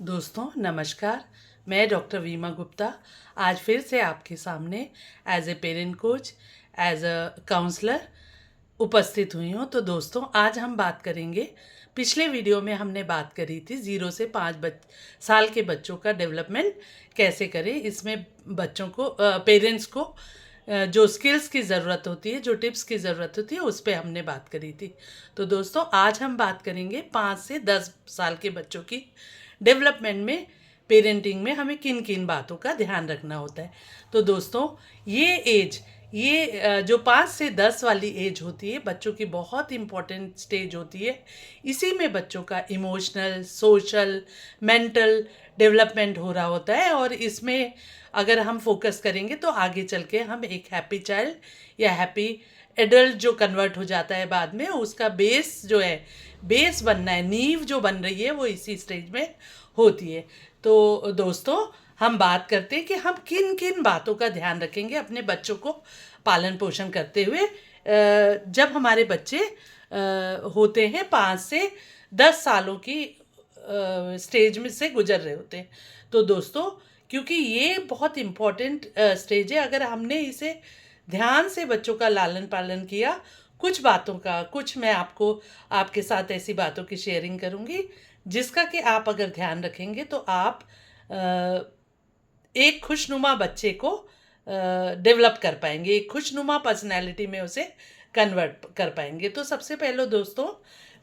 दोस्तों नमस्कार। मैं डॉक्टर वीमा गुप्ता आज फिर से आपके सामने as a parent coach, as a counsellor उपस्थित हुई हूँ। तो दोस्तों आज हम बात करेंगे, पिछले वीडियो में हमने बात करी थी 0 से 5 साल के बच्चों का डेवलपमेंट कैसे करें। इसमें बच्चों को पेरेंट्स को जो स्किल्स की ज़रूरत होती है, जो टिप्स की ज़रूरत होती है, उस पर हमने बात करी थी। तो दोस्तों आज हम बात करेंगे 5 से 10 साल के बच्चों की डेवलपमेंट में, पेरेंटिंग में हमें किन किन बातों का ध्यान रखना होता है। तो दोस्तों ये जो 5 से 10 वाली एज होती है, बच्चों की बहुत इम्पॉर्टेंट स्टेज होती है। इसी में बच्चों का इमोशनल, सोशल, मेंटल डेवलपमेंट हो रहा होता है। और इसमें अगर हम फोकस करेंगे तो आगे चल के हम एक हैप्पी चाइल्ड या हैप्पी एडल्ट जो कन्वर्ट हो जाता है बाद में, उसका बेस जो है, बेस बनना है, नींव जो बन रही है वो इसी स्टेज में होती है। तो दोस्तों हम बात करते हैं कि हम किन किन बातों का ध्यान रखेंगे अपने बच्चों को पालन पोषण करते हुए, जब हमारे बच्चे होते हैं 5 से 10 सालों की स्टेज में से गुजर रहे होते हैं। तो दोस्तों क्योंकि ये बहुत इम्पोर्टेंट स्टेज है, अगर हमने इसे ध्यान से बच्चों का लालन पालन किया, कुछ बातों का, कुछ मैं आपको आपके साथ ऐसी बातों की शेयरिंग करूँगी जिसका कि आप अगर ध्यान रखेंगे तो आप एक खुशनुमा बच्चे को डेवलप कर पाएंगे, एक खुशनुमा पर्सनैलिटी में उसे कन्वर्ट कर पाएंगे। तो सबसे पहले दोस्तों,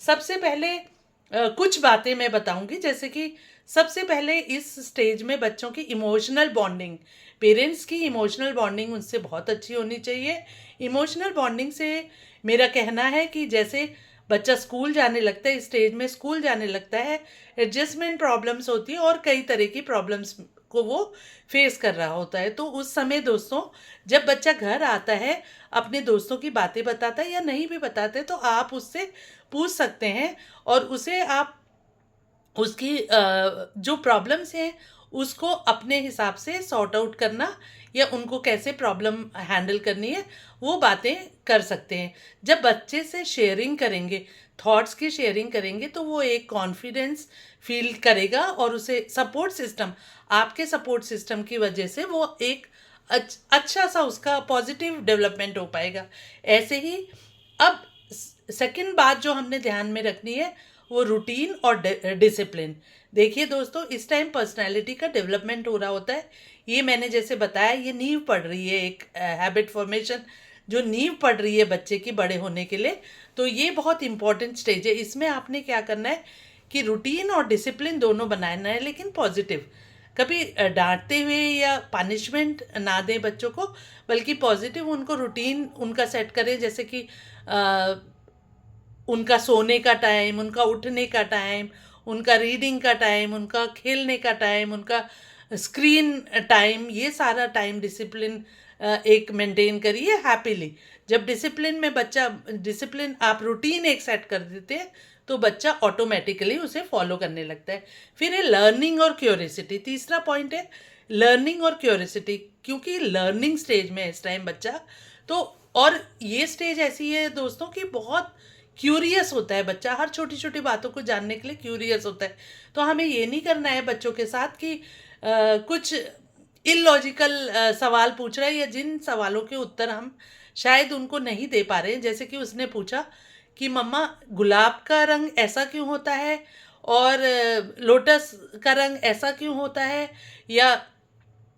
सबसे पहले कुछ बातें मैं बताऊंगी, जैसे कि सबसे पहले इस स्टेज में बच्चों की इमोशनल बॉन्डिंग, पेरेंट्स की इमोशनल बॉन्डिंग उनसे बहुत अच्छी होनी चाहिए। इमोशनल बॉन्डिंग से मेरा कहना है कि जैसे बच्चा स्कूल जाने लगता है, इस स्टेज में स्कूल जाने लगता है, एडजस्टमेंट प्रॉब्लम्स होती है और कई तरह की प्रॉब्लम्स को वो फेस कर रहा होता है। तो उस समय दोस्तों जब बच्चा घर आता है, अपने दोस्तों की बातें बताता है या नहीं भी बताते, तो आप उससे पूछ सकते हैं और उसे आप उसकी जो प्रॉब्लम्स हैं उसको अपने हिसाब से सॉर्ट आउट करना या उनको कैसे प्रॉब्लम हैंडल करनी है वो बातें कर सकते हैं। जब बच्चे से शेयरिंग करेंगे, थॉट्स की शेयरिंग करेंगे, तो वो एक कॉन्फिडेंस फील करेगा और उसे सपोर्ट सिस्टम, आपके सपोर्ट सिस्टम की वजह से वो एक अच्छा सा उसका पॉजिटिव डेवलपमेंट हो पाएगा। ऐसे ही अब सेकंड बात जो हमने ध्यान में रखनी है वो रूटीन और डिसिप्लिन। देखिए दोस्तों, इस टाइम पर्सनालिटी का डेवलपमेंट हो रहा होता है। ये मैंने जैसे बताया, ये नींव पड़ रही है, एक हैबिट फॉर्मेशन जो नींव पड़ रही है बच्चे की बड़े होने के लिए। तो ये बहुत इंपॉर्टेंट स्टेज है। इसमें आपने क्या करना है कि रूटीन और डिसिप्लिन दोनों बनाना है, लेकिन पॉजिटिव। कभी डांटते हुए या पनिशमेंट ना दें बच्चों को, बल्कि पॉजिटिव उनको रूटीन उनका सेट करें, जैसे कि उनका सोने का टाइम, उनका उठने का टाइम, उनका रीडिंग का टाइम, उनका खेलने का टाइम, उनका स्क्रीन टाइम, ये सारा टाइम डिसिप्लिन एक मेंटेन करिए हैप्पीली। जब डिसिप्लिन में बच्चा, डिसिप्लिन आप रूटीन एक सेट कर देते हैं तो बच्चा ऑटोमेटिकली उसे फॉलो करने लगता है। फिर है लर्निंग और क्यूरियोसिटी, तीसरा पॉइंट है लर्निंग और क्यूरियोसिटी, क्योंकि लर्निंग स्टेज में इस टाइम बच्चा, तो और ये स्टेज ऐसी है दोस्तों कि बहुत क्यूरियस होता है बच्चा, हर छोटी छोटी बातों को जानने के लिए क्यूरियस होता है। तो हमें ये नहीं करना है बच्चों के साथ कि कुछ इलॉजिकल सवाल पूछ रहा है या जिन सवालों के उत्तर हम शायद उनको नहीं दे पा रहे हैं। जैसे कि उसने पूछा कि मम्मा गुलाब का रंग ऐसा क्यों होता है और लोटस का रंग ऐसा क्यों होता है, या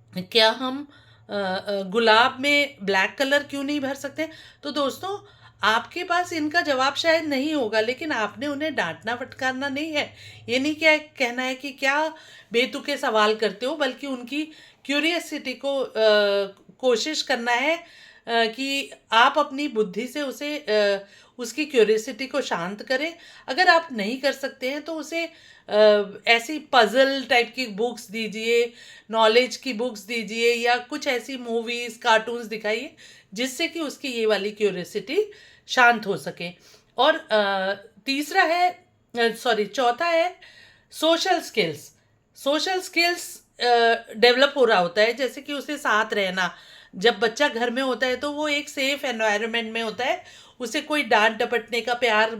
क्या हम गुलाब में ब्लैक कलर क्यों नहीं भर सकते। तो दोस्तों आपके पास इनका जवाब शायद नहीं होगा, लेकिन आपने उन्हें डांटना फटकारना नहीं है। ये नहीं क्या कहना है कि क्या बेतुके सवाल करते हो, बल्कि उनकी क्यूरियसिटी को कोशिश करना है कि आप अपनी बुद्धि से उसे उसकी क्यूरियसिटी को शांत करें। अगर आप नहीं कर सकते हैं तो उसे ऐसी पजल टाइप की बुक्स दीजिए, नॉलेज की बुक्स दीजिए, या कुछ ऐसी मूवीज़, कार्टून्स दिखाइए जिससे कि उसकी ये वाली क्यूरियसिटी शांत हो सके। और तीसरा है, चौथा है social skills. Social skills develop हो रहा होता है, जैसे कि उसे साथ रहना। जब बच्चा घर में होता है तो वो एक सेफ एनवायरनमेंट में होता है, उसे कोई डांट डपटने का, प्यार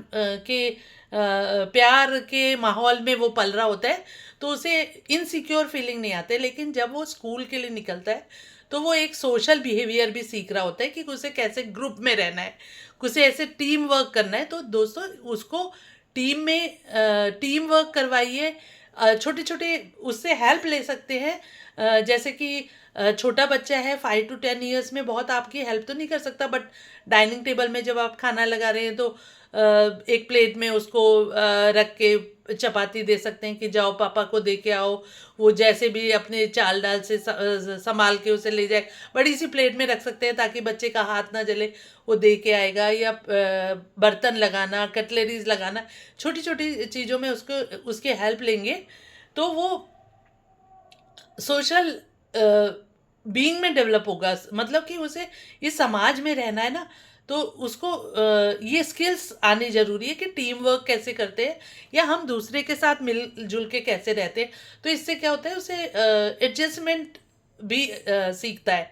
के प्यार के माहौल में वो पल रहा होता है, तो उसे इनसिक्योर फीलिंग नहीं आते। लेकिन जब वो स्कूल के लिए निकलता है तो वो एक सोशल बिहेवियर भी सीख रहा होता है कि उसे कैसे ग्रुप में रहना है, उसे ऐसे टीम वर्क करना है। तो दोस्तों उसको टीम वर्क करवाइए, छोटे छोटे उससे हेल्प ले सकते हैं। जैसे कि छोटा बच्चा है 5 to 10 ईयर्स में बहुत आपकी हेल्प तो नहीं कर सकता, बट डाइनिंग टेबल में जब आप खाना लगा रहे हैं तो एक प्लेट में उसको रख के चपाती दे सकते हैं कि जाओ पापा को दे के आओ, वो जैसे भी अपने चाल डाल से संभाल के उसे ले जाए, बड़ी सी प्लेट में रख सकते हैं ताकि बच्चे का हाथ ना जले, वो दे के आएगा। या बर्तन लगाना, कटलरीज लगाना, छोटी छोटी चीज़ों में उसको उसकी हेल्प लेंगे तो वो सोशल बीइंग में डेवलप होगा। मतलब कि उसे इस समाज में रहना है ना, तो उसको ये स्किल्स आनी ज़रूरी है कि टीम वर्क कैसे करते हैं या हम दूसरे के साथ मिलजुल के कैसे रहते हैं। तो इससे क्या होता है, उसे एडजस्टमेंट भी सीखता है,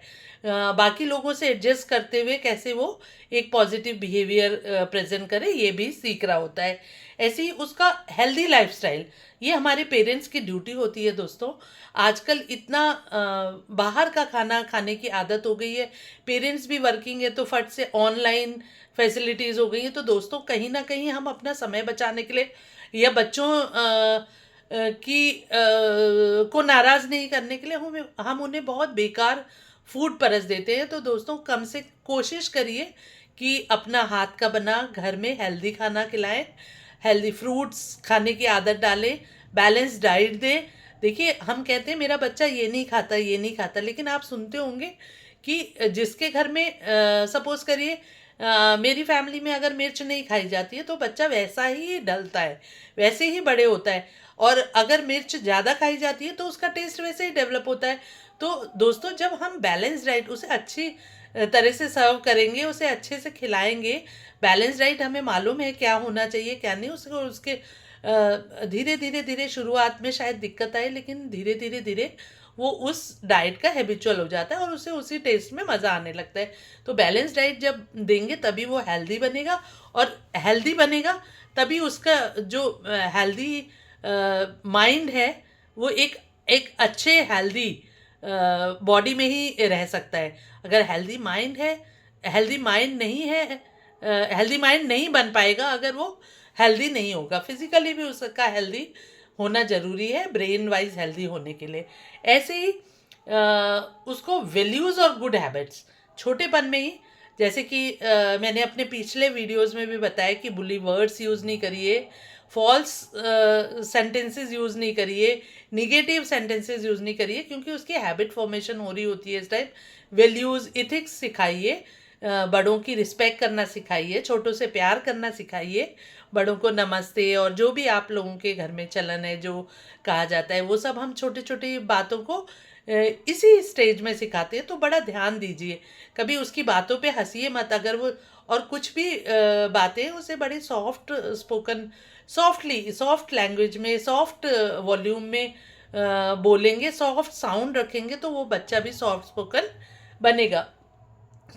बाकी लोगों से एडजस्ट करते हुए कैसे वो एक पॉजिटिव बिहेवियर प्रेजेंट करे, ये भी सीख रहा होता है। ऐसे ही उसका हेल्दी लाइफस्टाइल, ये हमारे पेरेंट्स की ड्यूटी होती है दोस्तों। आजकल इतना बाहर का खाना खाने की आदत हो गई है, पेरेंट्स भी वर्किंग है तो फट से ऑनलाइन फैसिलिटीज़ हो गई हैं। तो दोस्तों कहीं ना कहीं हम अपना समय बचाने के लिए या बच्चों को नाराज़ नहीं करने के लिए हम उन्हें बहुत बेकार फूड परस देते हैं। तो दोस्तों कम से कोशिश करिए कि अपना हाथ का बना घर में हेल्दी खाना खिलाएं, हेल्दी फ्रूट्स खाने की आदत डालें, बैलेंस डाइट दें। देखिए हम कहते हैं मेरा बच्चा ये नहीं खाता ये नहीं खाता, लेकिन आप सुनते होंगे कि जिसके घर में सपोज करिए मेरी फैमिली में अगर मिर्च नहीं खाई जाती है तो बच्चा वैसा ही ढलता है, वैसे ही बड़े होता है। और अगर मिर्च ज़्यादा खाई जाती है तो उसका टेस्ट वैसे ही डेवलप होता है। तो दोस्तों जब हम बैलेंस डाइट उसे अच्छी तरह से सर्व करेंगे, उसे अच्छे से खिलाएंगे, बैलेंस डाइट हमें मालूम है क्या होना चाहिए क्या नहीं, उसको उसके धीरे धीरे धीरे शुरुआत में शायद दिक्कत आए, लेकिन धीरे धीरे धीरे वो उस डाइट का हैबिचुअल हो जाता है और उसे उसी टेस्ट में मज़ा आने लगता है। तो बैलेंस डाइट जब देंगे तभी वो हेल्दी बनेगा, और हेल्दी बनेगा तभी उसका जो हेल्दी माइंड है वो एक एक अच्छे हेल्दी बॉडी में ही रह सकता है। अगर हेल्दी माइंड है, हेल्दी माइंड नहीं है, हेल्दी माइंड नहीं बन पाएगा अगर वो हेल्दी नहीं होगा। फिजिकली भी उसका हेल्दी होना ज़रूरी है ब्रेन वाइज हेल्दी होने के लिए। ऐसे ही उसको वैल्यूज़ और गुड हैबिट्स छोटेपन में ही, जैसे कि मैंने अपने पिछले वीडियोस में भी बताया कि बुली वर्ड्स यूज़ नहीं करिए, फॉल्स सेंटेंसेस यूज़ नहीं करिए, निगेटिव सेंटेंसेस यूज़ नहीं करिए, क्योंकि उसकी हैबिट फॉर्मेशन हो रही होती है इस टाइम। वैल्यूज़ इथिक्स सिखाइए, बड़ों की रिस्पेक्ट करना सिखाइए, छोटों से प्यार करना सिखाइए, बड़ों को नमस्ते और जो भी आप लोगों के घर में चलन है जो कहा जाता है वो सब हम छोटी छोटी बातों को इसी स्टेज में सिखाते हैं। तो बड़ा ध्यान दीजिए, कभी उसकी बातों पे हंसिए मत। अगर वो और कुछ भी बातें उसे बड़े सॉफ्ट लैंग्वेज में, सॉफ्ट वॉल्यूम में बोलेंगे, सॉफ्ट साउंड रखेंगे तो वो बच्चा भी सॉफ्ट स्पोकन बनेगा।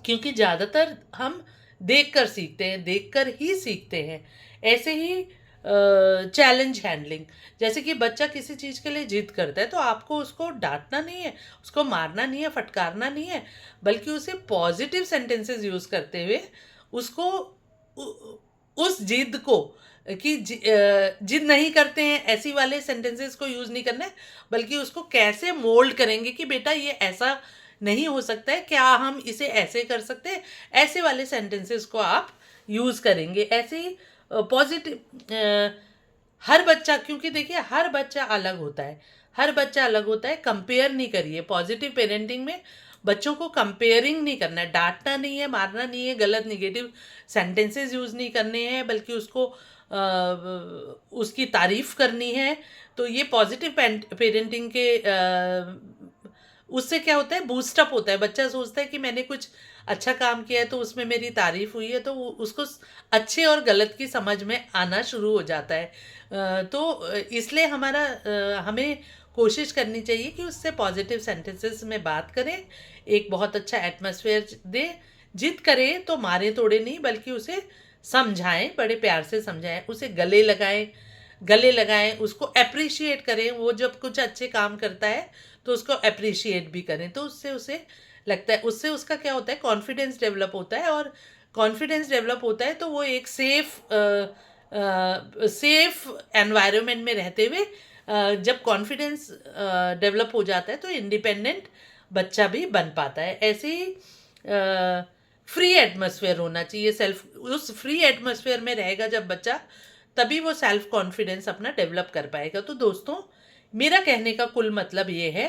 क्योंकि ज़्यादातर हम देखकर सीखते हैं, देखकर ही सीखते हैं। ऐसे ही चैलेंज हैंडलिंग, जैसे कि बच्चा किसी चीज़ के लिए जिद करता है तो आपको उसको डांटना नहीं है, उसको मारना नहीं है, फटकारना नहीं है, बल्कि उसे पॉजिटिव सेंटेंसेस यूज़ करते हुए उसको उस जिद को कि जिद नहीं करते हैं ऐसी वाले सेंटेंसेस को यूज़ नहीं करना है, बल्कि उसको कैसे मोल्ड करेंगे कि बेटा ये ऐसा नहीं हो सकता है, क्या हम इसे ऐसे कर सकते हैं, ऐसे वाले सेंटेंसेस को आप यूज़ करेंगे। ऐसे ही पॉजिटिव हर बच्चा, क्योंकि देखिए हर बच्चा अलग होता है, हर बच्चा अलग होता है, कंपेयर नहीं करिए। पॉजिटिव पेरेंटिंग में बच्चों को कंपेयरिंग नहीं करना है, डांटना नहीं है, मारना नहीं है, गलत निगेटिव सेंटेंसेस यूज़ नहीं करने हैं, बल्कि उसको उसकी तारीफ़ करनी है। तो ये पॉजिटिव पेरेंटिंग के उससे क्या होता है, बूस्टअप होता है। बच्चा सोचता है कि मैंने कुछ अच्छा काम किया है तो उसमें मेरी तारीफ़ हुई है, तो उसको अच्छे और गलत की समझ में आना शुरू हो जाता है। तो इसलिए हमें कोशिश करनी चाहिए कि उससे पॉजिटिव सेंटेंसेस में बात करें, एक बहुत अच्छा एटमॉस्फेयर दे। जिद करे तो मारे तोड़े नहीं, बल्कि उसे समझाएं, बड़े प्यार से समझाएं, उसे गले लगाएं, उसको अप्रिशिएट करें। वो जब कुछ अच्छे काम करता है तो उसको अप्रिशिएट भी करें, तो उससे उसे लगता है, उससे उसका क्या होता है, कॉन्फिडेंस डेवलप होता है। और कॉन्फिडेंस डेवलप होता है तो वो एक सेफ एनवायरनमेंट में रहते हुए जब कॉन्फिडेंस डेवलप हो जाता है तो इंडिपेंडेंट बच्चा भी बन पाता है। ऐसे ही फ्री एटमॉस्फेयर होना चाहिए, सेल्फ उस फ्री एटमॉस्फेयर में रहेगा जब बच्चा, तभी वो सेल्फ कॉन्फिडेंस अपना डेवलप कर पाएगा। तो दोस्तों, मेरा कहने का कुल मतलब ये है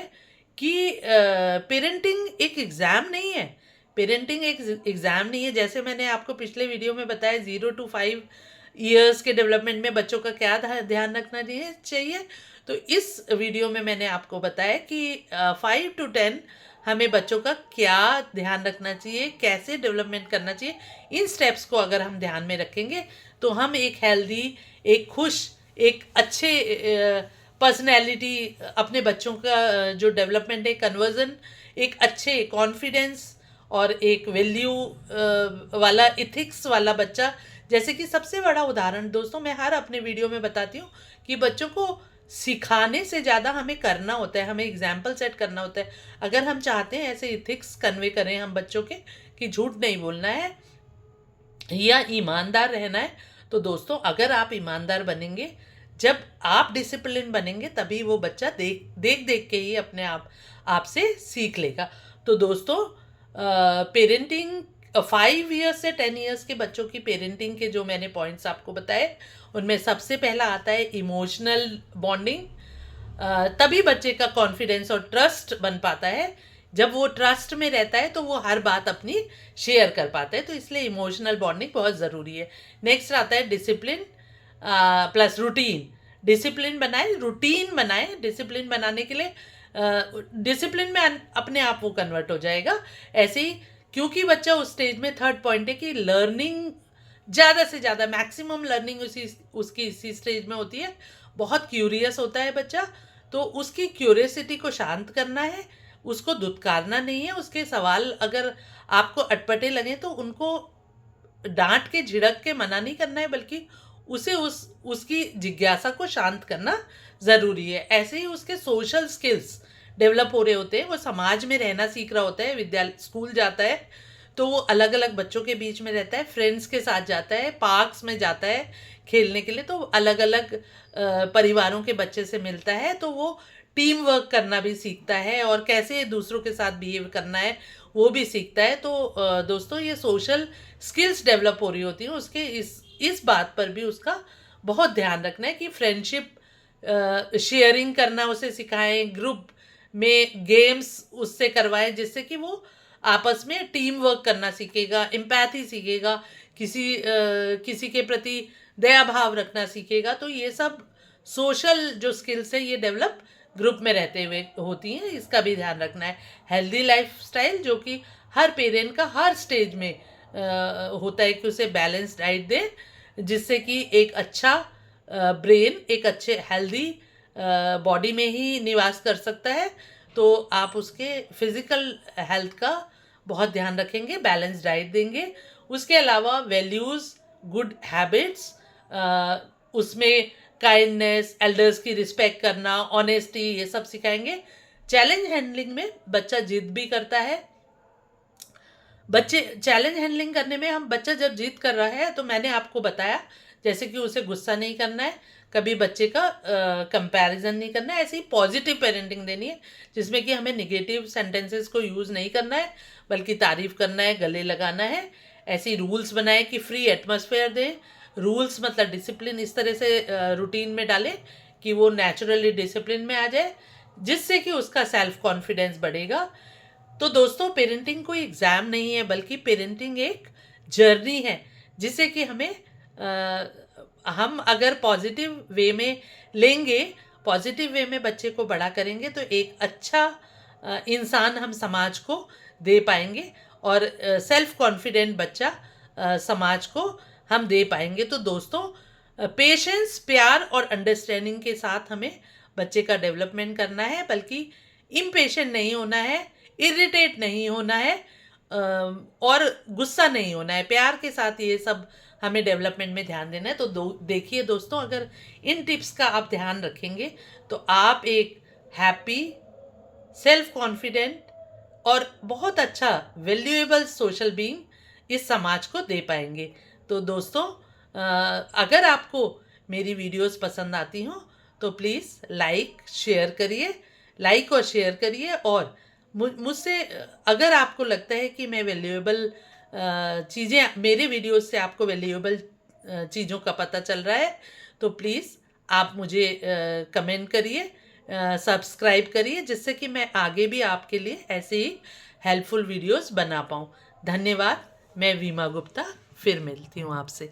कि पेरेंटिंग एक एग्ज़ाम नहीं है। पेरेंटिंग एक एग्ज़ाम नहीं है। जैसे मैंने आपको पिछले वीडियो में बताया 0 to 5 ईयर्स के डेवलपमेंट में बच्चों का क्या ध्यान रखना चाहिए, तो इस वीडियो में मैंने आपको बताया कि 5 to 10 हमें बच्चों का क्या ध्यान रखना चाहिए, कैसे डेवलपमेंट करना चाहिए। इन स्टेप्स को अगर हम ध्यान में रखेंगे तो हम एक हेल्दी, एक खुश, एक अच्छे पर्सनैलिटी, अपने बच्चों का जो डेवलपमेंट है, कन्वर्जन, एक अच्छे कॉन्फिडेंस और एक वैल्यू वाला, इथिक्स वाला बच्चा। जैसे कि सबसे बड़ा उदाहरण दोस्तों, मैं हर अपने वीडियो में बताती हूँ कि बच्चों को सिखाने से ज़्यादा हमें करना होता है, हमें एग्जाम्पल सेट करना होता है। अगर हम चाहते हैं ऐसे इथिक्स कन्वे करें हम बच्चों के कि झूठ नहीं बोलना है या ईमानदार रहना है, तो दोस्तों अगर आप ईमानदार बनेंगे, जब आप डिसिप्लिन बनेंगे, तभी वो बच्चा देख देख देख के ही अपने आपसे सीख लेगा। तो दोस्तों, पेरेंटिंग 5 ईयर्स से 10 ईयर्स के बच्चों की पेरेंटिंग के जो मैंने पॉइंट्स आपको बताए, उनमें सबसे पहला आता है इमोशनल बॉन्डिंग। तभी बच्चे का कॉन्फिडेंस और ट्रस्ट बन पाता है। जब वो ट्रस्ट में रहता है तो वो हर बात अपनी शेयर कर पाता है, तो इसलिए इमोशनल बॉन्डिंग बहुत ज़रूरी है। नेक्स्ट आता है डिसिप्लिन प्लस रूटीन। डिसिप्लिन बनाए, रूटीन बनाए। डिसिप्लिन बनाने के लिए डिसिप्लिन में अपने आप वो कन्वर्ट हो जाएगा। ऐसे ही, क्योंकि बच्चा उस स्टेज में, थर्ड पॉइंट है कि लर्निंग ज़्यादा से ज़्यादा, मैक्सिमम लर्निंग उसकी इसी स्टेज में होती है। बहुत क्यूरियस होता है बच्चा, तो उसकी क्यूरियसिटी को शांत करना है, उसको दुत्कारना नहीं है। उसके सवाल अगर आपको अटपटे लगें तो उनको डांट के, झिड़क के मना नहीं करना है, बल्कि उसे उसकी जिज्ञासा को शांत करना ज़रूरी है। ऐसे ही उसके सोशल स्किल्स डेवलप हो रहे होते हैं, वो समाज में रहना सीख रहा होता है, विद्यालय, स्कूल जाता है तो वो अलग अलग बच्चों के बीच में रहता है, फ्रेंड्स के साथ जाता है, पार्क्स में जाता है खेलने के लिए, तो अलग अलग परिवारों के बच्चे से मिलता है, तो वो टीम वर्क करना भी सीखता है और कैसे दूसरों के साथ बिहेव करना है वो भी सीखता है। तो दोस्तों, ये सोशल स्किल्स डेवलप हो रही होती हैं उसके, इस बात पर भी उसका बहुत ध्यान रखना है कि फ्रेंडशिप, शेयरिंग करना उसे सिखाएं, ग्रुप में गेम्स उससे करवाएं, जिससे कि वो आपस में टीम वर्क करना सीखेगा, एम्पैथी सीखेगा, किसी के प्रति दया भाव रखना सीखेगा। तो ये सब सोशल जो स्किल्स है ये डेवलप ग्रुप में रहते हुए होती हैं, इसका भी ध्यान रखना है। हेल्दी लाइफस्टाइल जो कि हर पेरेंट का हर स्टेज में होता है कि उसे बैलेंस डाइट दे, जिससे कि एक अच्छा ब्रेन एक अच्छे हेल्दी बॉडी में ही निवास कर सकता है। तो आप उसके फिज़िकल हेल्थ का बहुत ध्यान रखेंगे, बैलेंस डाइट देंगे। उसके अलावा वैल्यूज़, गुड हैबिट्स, उसमें काइंडनेस, एल्डर्स की रिस्पेक्ट करना, ऑनेस्टी, ये सब सिखाएंगे। चैलेंज हैंडलिंग में बच्चा जिद भी करता है। बच्चे चैलेंज हैंडलिंग करने में, हम बच्चा जब जिद कर रहा है तो मैंने आपको बताया जैसे कि उसे गुस्सा नहीं करना है, कभी बच्चे का कंपैरिजन नहीं करना है। ऐसे ही पॉजिटिव पेरेंटिंग देनी है जिसमें कि हमें निगेटिव सेंटेंसेस को यूज़ नहीं करना है, बल्कि तारीफ़ करना है, गले लगाना है। ऐसे ही रूल्स बनाए कि फ्री एटमॉस्फेयर दें। रूल्स मतलब डिसिप्लिन इस तरह से रूटीन में डालें कि वो नेचुरली डिसिप्लिन में आ जाए, जिससे कि उसका सेल्फ कॉन्फिडेंस बढ़ेगा। तो दोस्तों, पेरेंटिंग कोई एग्ज़ाम नहीं है, बल्कि पेरेंटिंग एक जर्नी है, जिससे कि हम अगर पॉजिटिव वे में लेंगे, पॉजिटिव वे में बच्चे को बड़ा करेंगे, तो एक अच्छा इंसान हम समाज को दे पाएंगे और सेल्फ कॉन्फिडेंट बच्चा समाज को हम दे पाएंगे। तो दोस्तों, पेशेंस, प्यार और अंडरस्टैंडिंग के साथ हमें बच्चे का डेवलपमेंट करना है, बल्कि इम्पेशेंट नहीं होना है, इरिटेट नहीं होना है और गुस्सा नहीं होना है। प्यार के साथ ये सब हमें डेवलपमेंट में ध्यान देना है। तो देखिए दोस्तों, अगर इन टिप्स का आप ध्यान रखेंगे तो आप एक हैप्पी, सेल्फ कॉन्फिडेंट और बहुत अच्छा वैल्यूएबल सोशल बीइंग इस समाज को दे पाएंगे। तो दोस्तों, अगर आपको मेरी वीडियोस पसंद आती हों तो प्लीज़ लाइक और शेयर करिए। और मुझसे अगर आपको लगता है कि मैं वैल्यूएबल चीज़ें, मेरे वीडियोस से आपको वैल्यूएबल चीज़ों का पता चल रहा है, तो प्लीज़ आप मुझे कमेंट करिए, सब्सक्राइब करिए, जिससे कि मैं आगे भी आपके लिए ऐसे ही हेल्पफुल वीडियोस बना पाऊँ। धन्यवाद। मैं वीमा गुप्ता फिर मिलती हूँ आपसे।